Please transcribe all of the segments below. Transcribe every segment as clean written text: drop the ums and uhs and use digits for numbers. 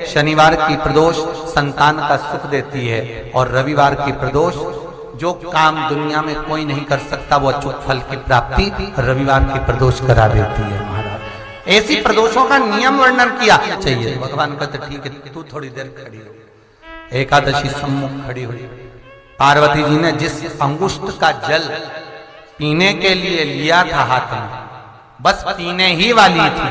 शनिवार की प्रदोष संतान का सुख देती है और रविवार की प्रदोष जो काम दुनिया में कोई नहीं कर सकता वो अचूक फल की प्राप्ति रविवार की प्रदोष करा देती है। महाराज ऐसी प्रदोषों का नियम वर्णन किया चाहिए। भगवान कहते ठीक है तू थोड़ी देर खड़ी हो। एकादशी सम्मुख खड़ी हुई। पार्वती जी ने जिस अंगुष्ठ का जल पीने के लिए लिया था हाथ में, बस पीने ही वाली थी,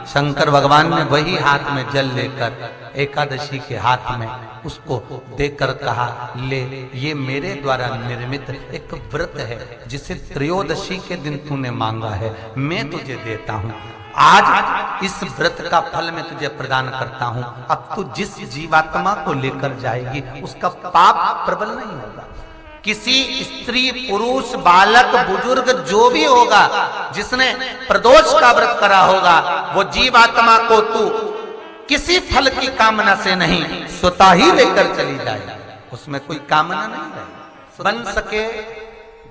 शंकर भगवान ने वही हाथ में जल लेकर एकादशी के हाथ में उसको देकर कहा ले, ये मेरे द्वारा निर्मित एक व्रत है जिसे त्रयोदशी के दिन तूने मांगा है, मैं तुझे देता हूं। आज इस व्रत का फल मैं तुझे प्रदान करता हूं। अब तू जिस जीवात्मा को लेकर जाएगी उसका पाप प्रबल नहीं होगा। किसी स्त्री पुरुष बालक बुजुर्ग जो भी होगा जिसने प्रदोष का व्रत करा होगा वो जीवात्मा को तू किसी फल की कामना से नहीं स्वतः ही लेकर चली जाए। उसमें कोई कामना नहीं है। बन सके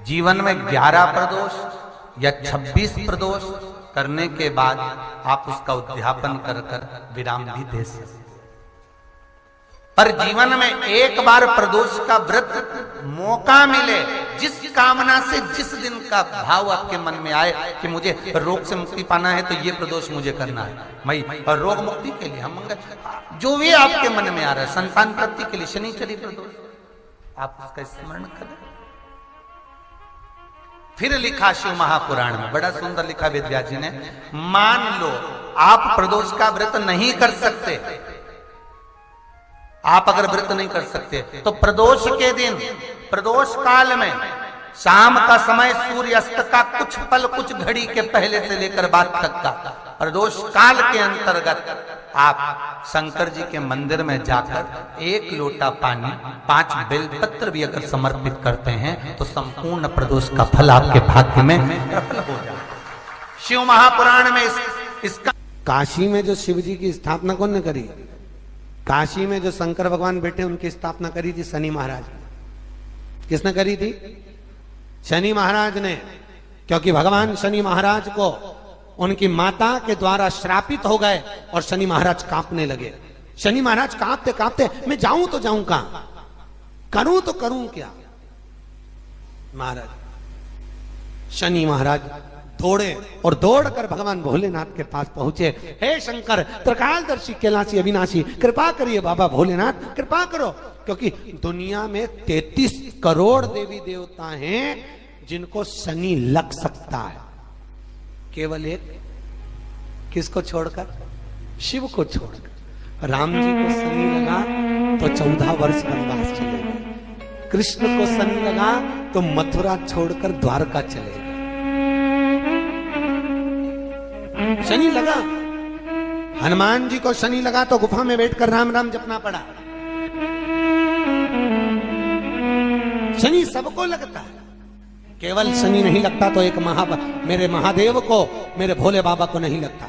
जीवन में 11 प्रदोष या 26 प्रदोष करने के बाद आप उसका उद्यापन कर विराम भी दे सकते। पर जीवन में एक बार प्रदोष का व्रत मौका मिले, जिस कामना से जिस दिन का भाव आपके मन में आए कि मुझे रोग से मुक्ति पाना है तो ये प्रदोष मुझे करना है, मैं और रोग मुक्ति के लिए हम मंगल जो भी आपके मन में आ रहा है, संतान प्राप्ति के लिए शनिचरी प्रदोष आप उसका स्मरण करें। फिर लिखा शिव महापुराण में बड़ा सुंदर लिखा वेदव्यास जी ने, मान लो आप प्रदोष का व्रत नहीं कर सकते, आप अगर व्रत नहीं कर सकते तो प्रदोष के दिन प्रदोष काल में शाम का समय सूर्य अस्त का कुछ पल कुछ घड़ी के पहले से लेकर बाद तक का प्रदोष काल के अंतर्गत आप शंकर जी के मंदिर में जाकर 1 लोटा पानी 5 बेलपत्र भी अगर समर्पित करते हैं तो संपूर्ण प्रदोष का फल आपके भाग्य में प्रबल हो जाए। शिव महापुराण में इसका काशी में जो शिव जी की स्थापना कौन ने करी? काशी में जो शंकर भगवान बैठे उनकी स्थापना करी थी शनि महाराज। किसने करी थी? शनि महाराज ने, क्योंकि भगवान शनि महाराज को उनकी माता के द्वारा श्रापित हो गए और शनि महाराज कांपने लगे। शनि महाराज कांपते कांपते मैं जाऊं तो जाऊं कहां, करूं तो करूं क्या। महाराज शनि महाराज दौड़े और दौड़कर भगवान भोलेनाथ के पास पहुंचे। हे शंकर त्रिकालदर्शी कैलाशी अविनाशी, कृपा करिए बाबा भोलेनाथ, कृपा करो, क्योंकि दुनिया में 33 करोड़ देवी देवता हैं जिनको शनि लग सकता है, केवल एक किसको छोड़कर? शिव को छोड़कर। राम जी को शनि लगा तो 14 वर्ष वनवास चले गए, कृष्ण को शनि लगा तो मथुरा छोड़कर द्वारका चले गए। शनि लगा, हनुमान जी को शनि लगा तो गुफा में बैठकर राम राम जपना पड़ा। शनि सबको लगता है, केवल शनि नहीं लगता तो एक मेरे महादेव को, मेरे भोले बाबा को नहीं लगता।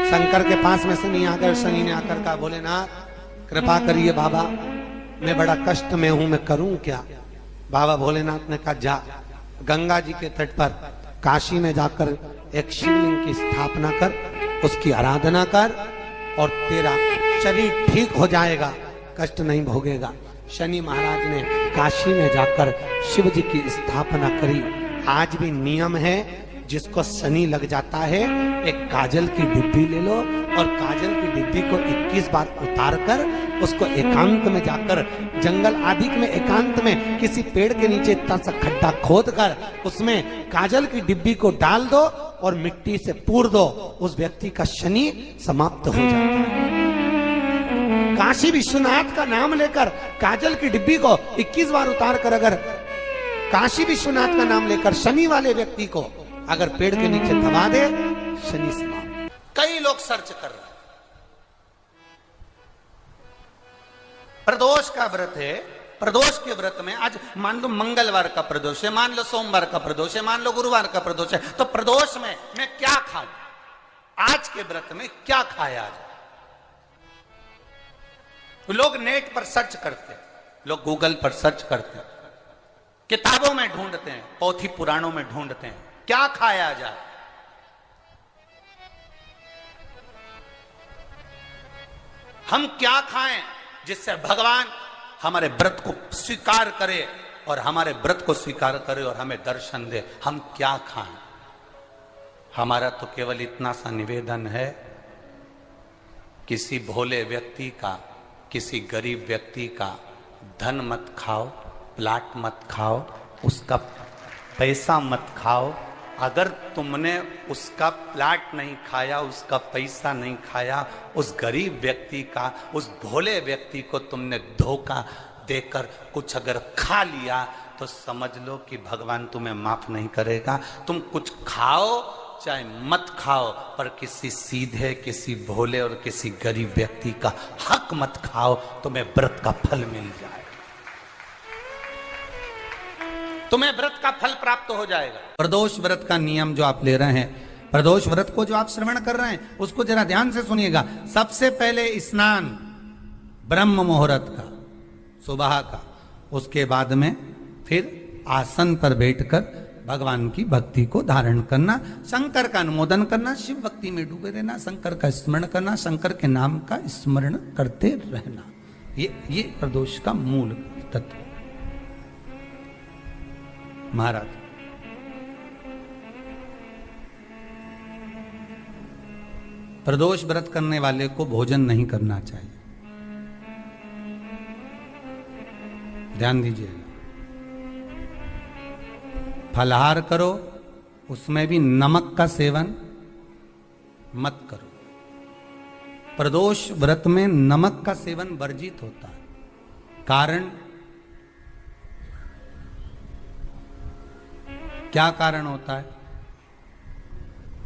शंकर के पास में शनि ने आकर कहा भोलेनाथ कृपा करिए बाबा, मैं बड़ा कष्ट में हूं, मैं करूं क्या? बाबा भोलेनाथ ने कहा जा गंगा जी के तट पर काशी में जाकर एक शिवलिंग की स्थापना कर, उसकी आराधना कर और तेरा शरीर ठीक हो जाएगा, कष्ट नहीं भोगेगा। शनि महाराज ने काशी में जाकर शिव जी की स्थापना करी। आज भी नियम है, जिसको शनि लग जाता है एक काजल की डिब्बी ले लो और काजल की डिब्बी को 21 बार उतार कर उसको एकांत में जाकर जंगल आदि में एकांत में किसी पेड़ के नीचे इतना सा खड्डा खोद कर उसमें काजल की डिब्बी को डाल दो और मिट्टी से पूर दो, उस व्यक्ति का शनि समाप्त हो जाता है। काशी विश्वनाथ का नाम लेकर काजल की डिब्बी को 21 बार उतार कर अगर काशी विश्वनाथ का नाम लेकर शनि वाले व्यक्ति को अगर पेड़ के नीचे दबा दे, शनि समाप्त। कई लोग सर्च कर रहे हैं। प्रदोष का व्रत है, प्रदोष के व्रत में आज मान लो मंगलवार का प्रदोष है, मान लो सोमवार का प्रदोष है, मान लो गुरुवार का प्रदोष है, तो प्रदोष में मैं क्या खाऊं? आज के व्रत में क्या खाया जाए? लोग नेट पर सर्च करते हैं, लोग गूगल पर सर्च करते हैं, किताबों में ढूंढते हैं, पोथी पुराणों में ढूंढते हैं, क्या खाया जाए? हम क्या खाएं जिससे भगवान हमारे व्रत को स्वीकार करे और हमारे व्रत को स्वीकार करे और हमें दर्शन दे। हम क्या खाएं? हमारा तो केवल इतना सा निवेदन है, किसी भोले व्यक्ति का, किसी गरीब व्यक्ति का धन मत खाओ, प्लाट मत खाओ, उसका पैसा मत खाओ। अगर तुमने उसका प्लाट नहीं खाया, उसका पैसा नहीं खाया, उस गरीब व्यक्ति का, उस भोले व्यक्ति को तुमने धोखा देकर कुछ अगर खा लिया तो समझ लो कि भगवान तुम्हें माफ नहीं करेगा। तुम कुछ खाओ चाहे मत खाओ, पर किसी सीधे, किसी भोले और किसी गरीब व्यक्ति का हक मत खाओ, तुम्हें व्रत का फल मिल जाए, तुम्हें व्रत का फल प्राप्त हो जाएगा। प्रदोष व्रत का नियम जो आप ले रहे हैं, प्रदोष व्रत को जो आप श्रवण कर रहे हैं उसको जरा ध्यान से सुनिएगा। सबसे पहले स्नान ब्रह्म मुहूर्त का, सुबह का, उसके बाद में फिर आसन पर बैठकर भगवान की भक्ति को धारण करना, शंकर का अनुमोदन करना, शिव भक्ति में डूबे रहना, शंकर का स्मरण करना, शंकर के नाम का स्मरण करते रहना। ये प्रदोष का मूल तत्व। महाराज प्रदोष व्रत करने वाले को भोजन नहीं करना चाहिए, ध्यान दीजिएगा। फलाहार करो, उसमें भी नमक का सेवन मत करो। प्रदोष व्रत में नमक का सेवन वर्जित होता है। कारण क्या कारण होता है?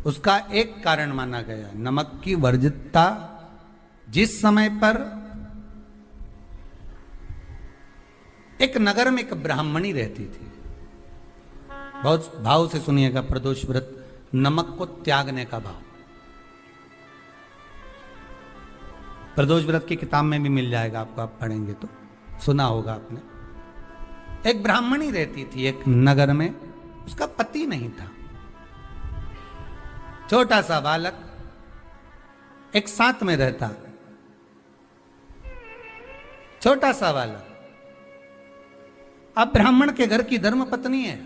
उसका एक कारण माना गया, नमक की वर्जितता। जिस समय पर एक नगर में एक ब्राह्मणी रहती थी, बहुत भाव से सुनिएगा, प्रदोष व्रत नमक को त्यागने का भाव। प्रदोष व्रत की किताब में भी मिल जाएगा आपको, आप पढ़ेंगे तो सुना होगा आपने। एक ब्राह्मणी रहती थी एक नगर में, उसका पति नहीं था, छोटा सा बालक एक साथ में रहता, छोटा सा बालक। अब ब्राह्मण के घर की धर्म पत्नी है,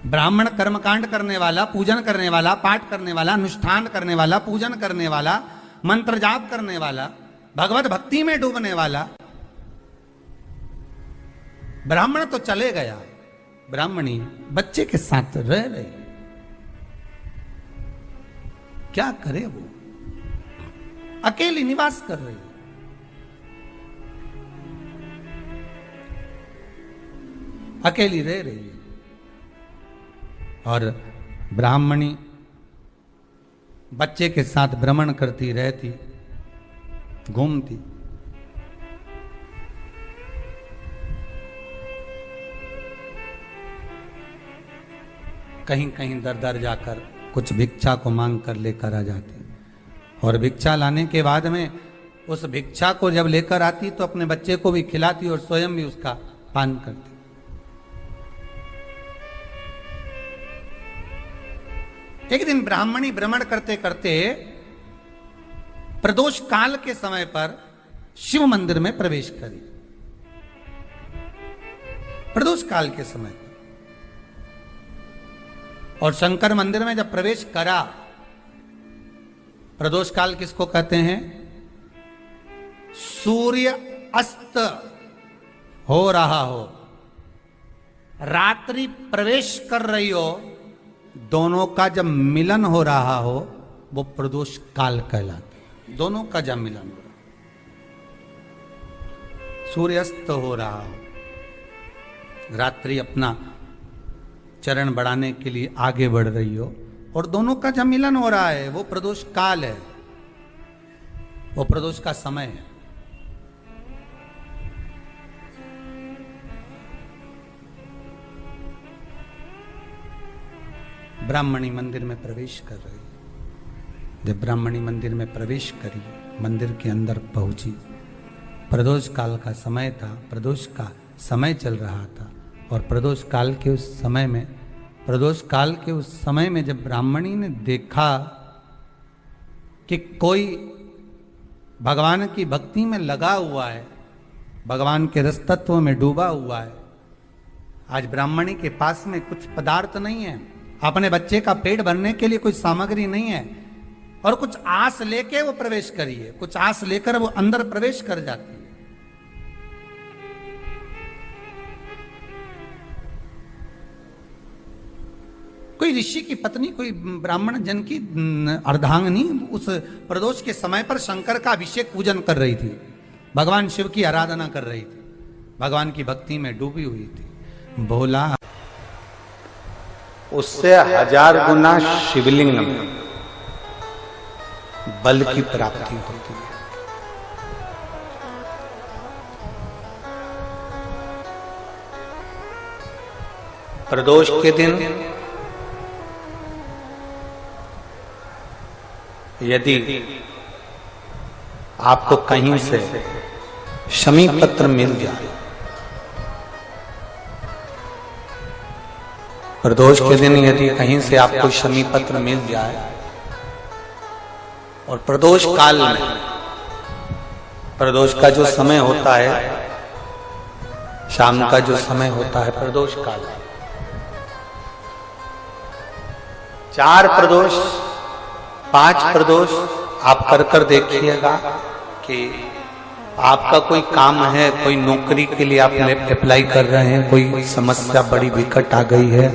ब्राह्मण कर्मकांड करने वाला, पूजन करने वाला, पाठ करने वाला, अनुष्ठान करने वाला, पूजन करने वाला, मंत्र जाप करने वाला, भगवत भक्ति में डूबने वाला। ब्राह्मण तो चले गया, ब्राह्मणी बच्चे के साथ रह रही, क्या करे वो? अकेली निवास कर रही, अकेली रह रही है। और ब्राह्मणी बच्चे के साथ भ्रमण करती रहती, घूमती। कहीं कहीं दर दर जाकर कुछ भिक्षा को मांग कर लेकर आ जाती, और भिक्षा लाने के बाद में उस भिक्षा को जब लेकर आती तो अपने बच्चे को भी खिलाती और स्वयं भी उसका पान करती। एक दिन ब्राह्मणी भ्रमण करते करते प्रदोष काल के समय पर शिव मंदिर में प्रवेश करी। प्रदोष काल के समय पर, और शंकर मंदिर में जब प्रवेश करा, प्रदोष काल किसको कहते हैं? सूर्य अस्त हो रहा हो, रात्रि प्रवेश कर रही हो, दोनों का जब मिलन हो रहा हो वो प्रदोष काल कहलाता है। दोनों का जब मिलन हो रहा, सूर्यास्त हो रहा हो, रात्रि अपना चरण बढ़ाने के लिए आगे बढ़ रही हो, और दोनों का जब मिलन हो रहा है, वो प्रदोष काल है, वो प्रदोष का समय है। ब्राह्मणी मंदिर में प्रवेश कर रही, जब ब्राह्मणी मंदिर में प्रवेश करी, मंदिर के अंदर पहुंची, प्रदोष काल का समय था, प्रदोष का समय चल रहा था, और प्रदोष काल के उस समय में प्रदोष काल के उस समय में जब ब्राह्मणी ने देखा कि कोई भगवान की भक्ति में लगा हुआ है, भगवान के रस तत्व में डूबा हुआ है। आज ब्राह्मणी के पास में कुछ पदार्थ नहीं है, अपने बच्चे का पेट भरने के लिए कोई सामग्री नहीं है, और कुछ आस लेके वो प्रवेश करी है, कुछ आस लेकर वो अंदर प्रवेश कर जाती है। कोई ऋषि की पत्नी, कोई ब्राह्मण जन की अर्धांगिनी उस प्रदोष के समय पर शंकर का अभिषेक पूजन कर रही थी, भगवान शिव की आराधना कर रही थी, भगवान की भक्ति में डूबी हुई थी। भोला उससे 1000 गुना शिवलिंग में बल की प्राप्ति होती है। प्रदोष के दिन यदि आपको कहीं से शमी पत्र मिल जाए, प्रदोष के दिन यदि कहीं से आपको शमी पत्र मिल जाए, और प्रदोष काल में, प्रदोष का जो समय होता है, शाम का जो समय होता है प्रदोष काल, 4 प्रदोष 5 प्रदोष आप कर देखिएगा कि आपका कोई काम है, कोई नौकरी के लिए आप अप्लाई कर रहे हैं, कोई समस्या बड़ी विकट आ गई है,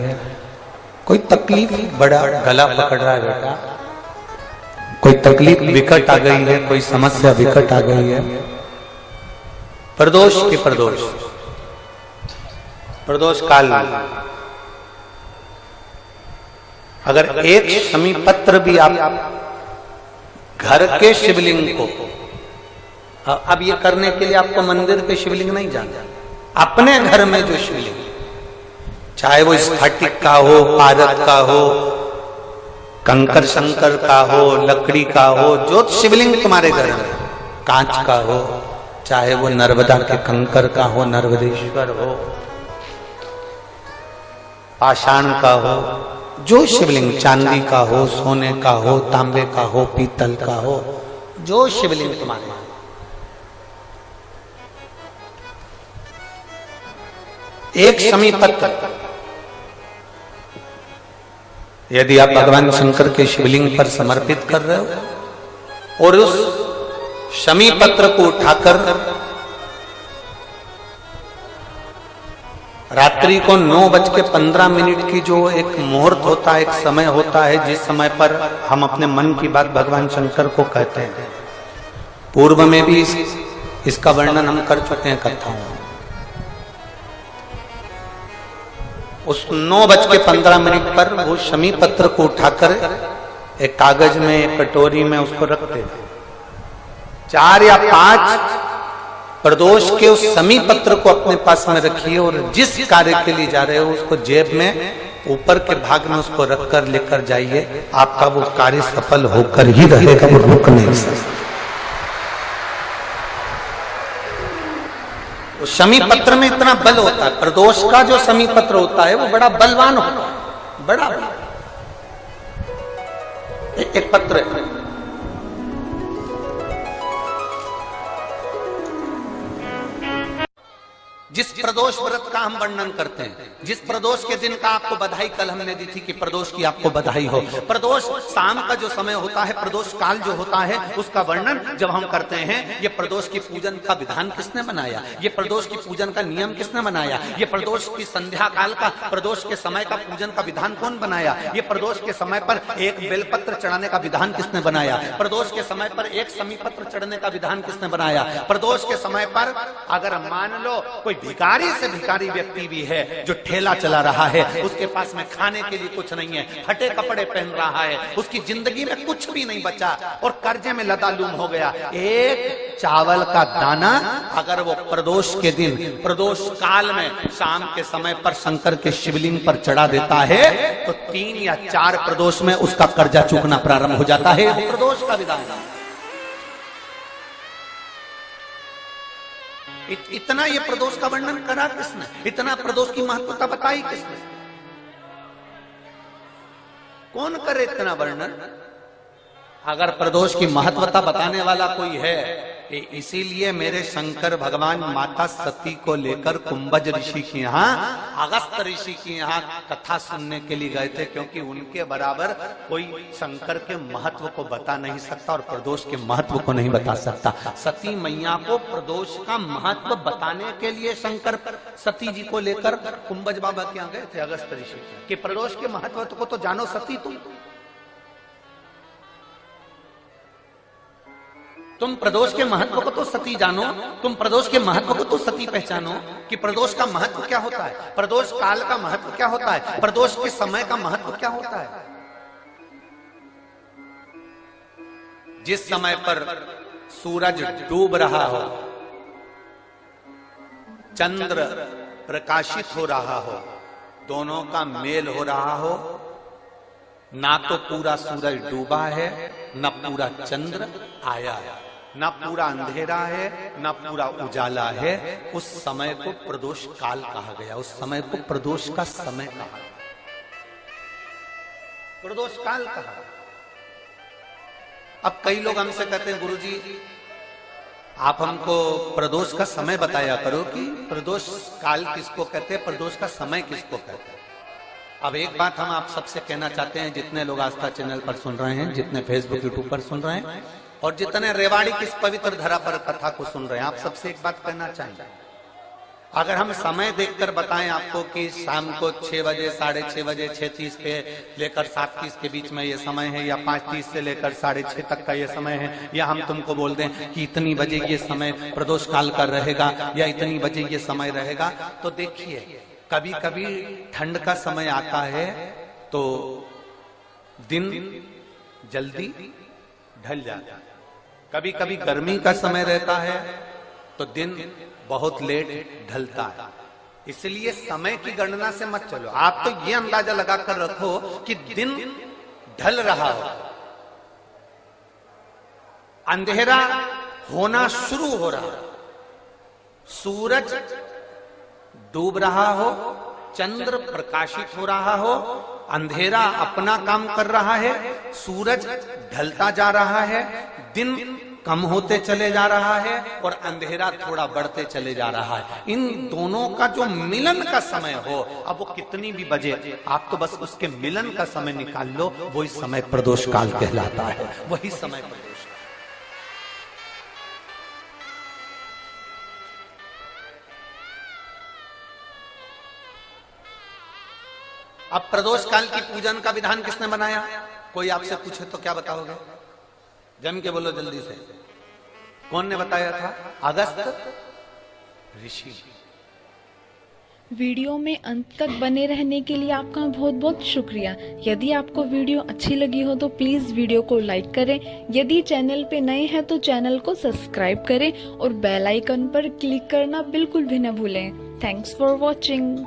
कोई तकलीफ, बड़ा गला पकड़ रहा है बेटा, कोई तकलीफ विकट आ गई है, कोई समस्या विकट आ गई है, प्रदोष के प्रदोष काल में अगर एक शमी पत्र भी आप घर के शिवलिंग को, अब ये करने के लिए आपको मंदिर पे शिवलिंग नहीं जाना, अपने घर में जो शिवलिंग, चाहे वो स्फटिक का हो, पारद का हो, कंकर शंकर का हो, लकड़ी का हो, जो शिवलिंग तुम्हारे घर में, कांच का हो, चाहे वो नर्मदा के कंकर का हो, नर्मदेश्वर हो, पाषाण का हो, जो शिवलिंग, चांदी का हो, सोने का हो, तांबे का हो, पीतल का हो, जो शिवलिंग तुम्हारे, एक शमी पत्र यदि आप भगवान शंकर के शिवलिंग पर समर्पित कर रहे हो, और उस शमी पत्र को उठाकर रात्रि को 9:15 की जो एक मुहूर्त होता है, एक समय होता है, जिस समय पर हम अपने मन की बात भगवान शंकर को कहते हैं, पूर्व में भी इसका वर्णन हम कर चुके हैं कथाओं में। उस 9:15 पर वो शमी पत्र को उठाकर एक कागज में, एक कटोरी में उसको रखते हैं। 4 या 5 प्रदोष के उस शमी पत्र को अपने पास में रखिए, और जिस कार्य के लिए जा रहे हो उसको जेब में ऊपर के भाग में उसको रखकर लेकर जाइए, आपका वो कार्य सफल होकर ही रहेगा, वो रुक नहीं सकता। शमी पत्र में इतना बल होता है, प्रदोष का जो शमी पत्र होता है वो बड़ा बलवान होता है, बड़ा एक पत्र है। जिस प्रदोष व्रत का हम वर्णन करते हैं, जिस प्रदोष के दिन का आपको बधाई कल हमने दी थी कि प्रदोष की आपको बधाई हो, प्रदोष शाम का जो समय होता है, प्रदोष काल जो होता है, उसका वर्णन जब हम करते हैं, ये प्रदोष की पूजन का विधान किसने बनाया, ये प्रदोष की पूजन का नियम किसने बनाया, ये प्रदोष की संध्या काल का, प्रदोष के समय का पूजन का विधान कौन बनाया, ये प्रदोष के समय पर एक बेलपत्र चढ़ाने का विधान किसने बनाया, प्रदोष के समय पर एक शमी पत्र चढ़ने का विधान किसने बनाया, प्रदोष के समय पर अगर मान लो कोई भिखारी से भिखारी व्यक्ति भी है जो ठेला चला रहा है, उसके पास में खाने के लिए कुछ नहीं है, फटे कपड़े पहन रहा है, उसकी जिंदगी में कुछ भी नहीं बचा और कर्जे में लदालूम हो गया, एक चावल का दाना अगर वो प्रदोष के दिन, प्रदोष काल में शाम के समय पर शंकर के शिवलिंग पर चढ़ा देता है, तो 3 या 4 प्रदोष में उसका कर्जा चूकना प्रारंभ हो जाता है। प्रदोष का विधान, इतना ये प्रदोष का वर्णन करा किसने, इतना प्रदोष की महत्वता बताई किसने। कौन करे इतना वर्णन। अगर प्रदोष की महत्वता बताने वाला कोई है, इसीलिए मेरे शंकर भगवान माता सती को लेकर कुंभज ऋषि के यहाँ, अगस्त ऋषि के यहाँ कथा सुनने के लिए गए थे, क्योंकि उनके बराबर कोई शंकर के महत्व को बता नहीं सकता और प्रदोष के महत्व को नहीं बता सकता। सती मैया को प्रदोष का महत्व बताने के लिए शंकर सती जी को लेकर कुंभज बाबा के यहाँ गए थे, अगस्त ऋषि कि प्रदोष के महत्व को तो जानो सती, तुम प्रदोष के महत्व को तो सती जानो, तुम प्रदोष के महत्व को तो सती पहचानो कि प्रदोष का महत्व क्या होता है, प्रदोष काल का महत्व क्या होता है, प्रदोष के समय का महत्व क्या होता है। जिस समय पर सूरज डूब रहा हो, चंद्र प्रकाशित हो रहा हो, दोनों का मेल हो रहा हो, ना तो पूरा सूरज डूबा है, न पूरा चंद्र आया है, न पूरा अंधेरा है, न पूरा उजाला है, उस समय को प्रदोष काल कहा गया, उस समय को प्रदोष का समय कहा, प्रदोष काल कहा। अब कई लोग हमसे कहते हैं गुरुजी आप हमको प्रदोष का समय बताया करो कि प्रदोष काल किसको कहते हैं, प्रदोष का समय किसको कहते हैं। अब एक बात हम आप सबसे कहना चाहते हैं, जितने लोग आस्था चैनल पर सुन रहे हैं, जितने फेसबुक यूट्यूब पर सुन रहे हैं और जितने रेवाड़ी की इस पवित्र धरा पर कथा को सुन रहे हैं, आप सबसे एक बात कहना चाहेंगे, अगर हम समय देखकर बताएं आपको कि शाम को 6 बजे, 6:30 बजे, 6:30 पे लेकर 7:30 के बीच में ये समय है, या 5:30 से लेकर 6:30 तक का ये समय है, या हम तुमको बोल दें कि इतनी बजे ये समय प्रदोष काल का रहेगा या इतनी बजे ये समय रहेगा, तो देखिए कभी कभी ठंड का समय आता है तो दिन जल्दी ढल जाता है, कभी कभी गर्मी का समय रहता है तो दिन बहुत लेट ढलता है। इसलिए समय की गणना से मत चलो, आप तो ये अंदाजा लगाकर रखो कि दिन ढल रहा हो, अंधेरा होना शुरू हो रहा, सूरज डूब रहा हो, चंद्र प्रकाशित हो रहा हो, अंधेरा अपना काम कर रहा है, सूरज ढलता जा रहा है, दिन कम होते चले जा रहा है और अंधेरा थोड़ा बढ़ते चले जा रहा है। इन दोनों का जो मिलन का समय हो, अब वो कितनी भी बजे, आप तो बस उसके मिलन का समय निकाल लो, वही समय प्रदोष काल कहलाता है, वही समय प्रदोष। अब प्रदोष काल की पूजन का विधान किसने बनाया, कोई आपसे पूछे तो क्या बताओगे, जम के बोलो जल्दी से, कौन ने बताया था, अगस्त ऋषि। वीडियो में अंत तक बने रहने के लिए आपका बहुत बहुत शुक्रिया। यदि आपको वीडियो अच्छी लगी हो तो प्लीज वीडियो को लाइक करें, यदि चैनल पे नए हैं तो चैनल को सब्सक्राइब करें और बेल आइकन पर क्लिक करना बिल्कुल भी न भूलें। Thanks for watching.